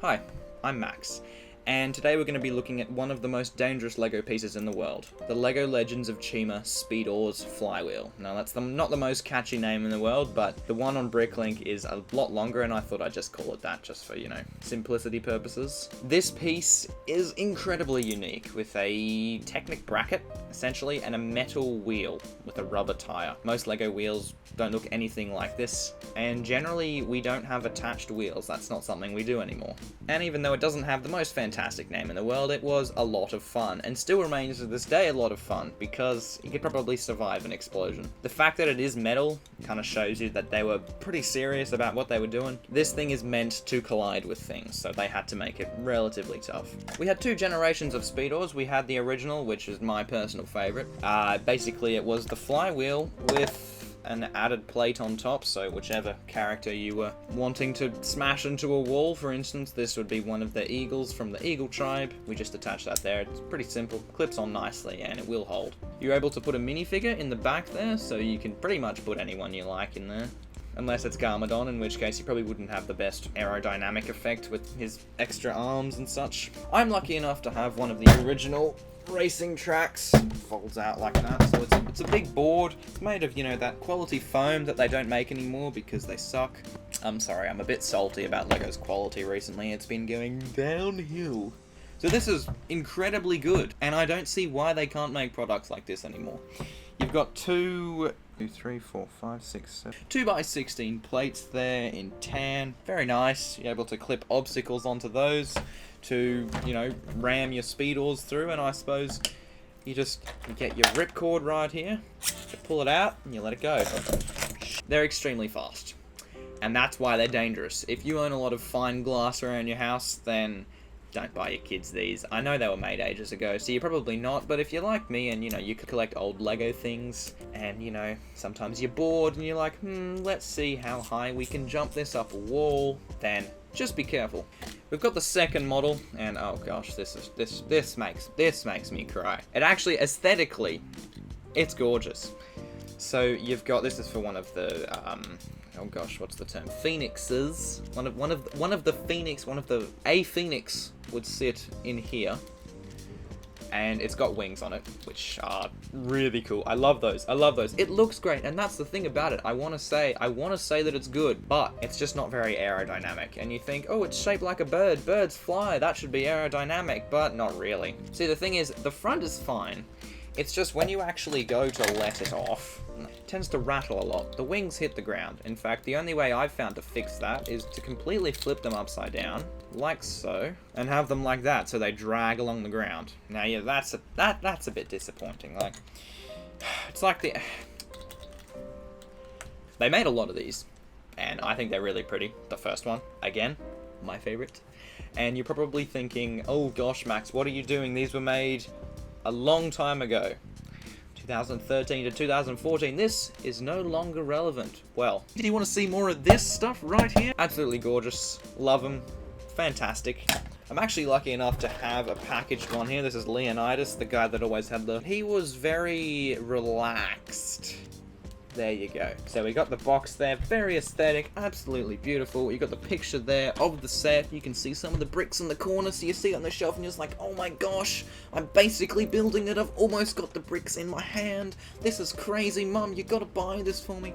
Hi, I'm Max, and today we're going to be looking at one of the most dangerous LEGO pieces in the world, the LEGO Legends of Chima Speed Oars Flywheel. Now that's not the most catchy name in the world, but the one on Bricklink is a lot longer, and I thought I'd just call it that just for, simplicity purposes. This piece is incredibly unique, with a Technic bracket, essentially, and a metal wheel with a rubber tire. Most LEGO wheels don't look anything like this, and generally we don't have attached wheels. That's not something we do anymore. And even though it doesn't have the most fantastic name in the world, it was a lot of fun, and still remains to this day a lot of fun, because it could probably survive an explosion. The fact that it is metal kind of shows you that they were pretty serious about what they were doing. This thing is meant to collide with things, so they had to make it relatively tough. We had two generations of Speed Oars. We had the original, which is my personal favorite. Basically it was the flywheel with an added plate on top, so whichever character you were wanting to smash into a wall, for instance, this would be one of the eagles from the eagle tribe. We just attach that there. It's pretty simple, clips on nicely, and it will hold. You're able to put a minifigure in the back there, so you can pretty much put anyone you like in there. Unless it's Garmadon, in which case he probably wouldn't have the best aerodynamic effect with his extra arms and such. I'm lucky enough to have one of the original racing tracks. Folds out like that, so it's a big board. It's made of, that quality foam that they don't make anymore because they suck. I'm sorry, I'm a bit salty about LEGO's quality recently. It's been going downhill. So this is incredibly good, and I don't see why they can't make products like this anymore. You've got 2 by 16 plates there in tan. Very nice. You're able to clip obstacles onto those to, ram your Speed Oars through, and I suppose you get your ripcord right here, you pull it out, and you let it go. They're extremely fast, and that's why they're dangerous. If you own a lot of fine glass around your house, then don't buy your kids these. I know they were made ages ago, so you're probably not, but if you're like me and, you could collect old LEGO things, and, sometimes you're bored and you're like, let's see how high we can jump this up a wall, then just be careful. We've got the second model, and oh gosh, this makes me cry. It actually, aesthetically, it's gorgeous. So you've got, this is for one of the, oh gosh, what's the term? Phoenixes. A phoenix would sit in here, and it's got wings on it, which are really cool. I love those. It looks great, and that's the thing about it. I want to say that it's good, but it's just not very aerodynamic. And you think, oh, it's shaped like a bird. Birds fly. That should be aerodynamic, but not really. See, the thing is, the front is fine. It's just when you actually go to let it off, it tends to rattle a lot. The wings hit the ground. In fact, the only way I've found to fix that is to completely flip them upside down, like so, and have them like that, so they drag along the ground. Now, yeah, that's a bit disappointing. Like, it's like they made a lot of these, and I think they're really pretty. The first one, again, my favorite. And you're probably thinking, oh gosh, Max, what are you doing? These were made a long time ago, 2013 to 2014. This is no longer relevant. Well, do you want to see more of this stuff right here? Absolutely gorgeous. Love them. Fantastic. I'm actually lucky enough to have a packaged one here. This is Leonidas, the guy that always had he was very relaxed. There you go. So we got the box there, very aesthetic, absolutely beautiful. You got the picture there of the set. You can see some of the bricks in the corner, so you see it on the shelf and you're just like, oh my gosh, I'm basically building it. I've almost got the bricks in my hand. This is crazy, Mum, you gotta buy this for me.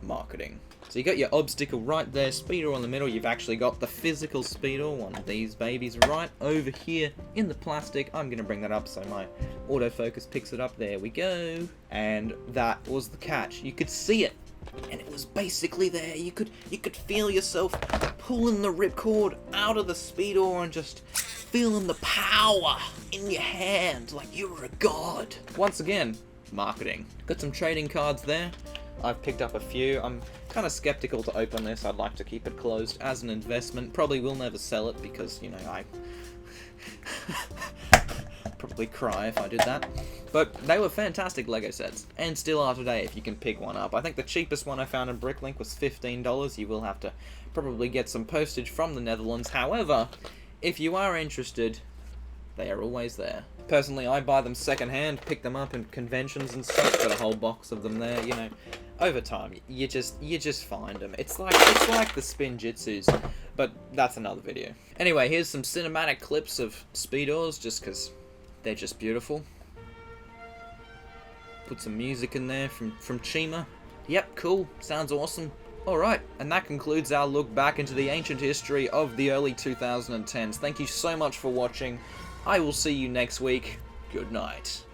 Marketing. So you got your obstacle right there, Speedo in the middle. You've actually got the physical Speedo, one of these babies right over here in the plastic. I'm gonna bring that up so my autofocus picks it up. There we go. And that was the catch. You could see it, and it was basically there. You could feel yourself pulling the ripcord out of the Speedo and just feeling the power in your hand like you were a god. Once again, marketing. Got some trading cards there. I've picked up a few. I'm kind of skeptical to open this. I'd like to keep it closed as an investment. Probably will never sell it because, I probably cry if I did that. But they were fantastic LEGO sets, and still are today if you can pick one up. I think the cheapest one I found in Bricklink was $15. You will have to probably get some postage from the Netherlands. However, if you are interested, they are always there. Personally, I buy them secondhand, pick them up in conventions and stuff. Got a whole box of them there, over time, you just find them. It's like the spin jitsus, but that's another video. Anyway, here's some cinematic clips of Speedors, just because they're just beautiful. Put some music in there from Chima. Yep, cool. Sounds awesome. Alright, and that concludes our look back into the ancient history of the early 2010s. Thank you so much for watching. I will see you next week. Good night.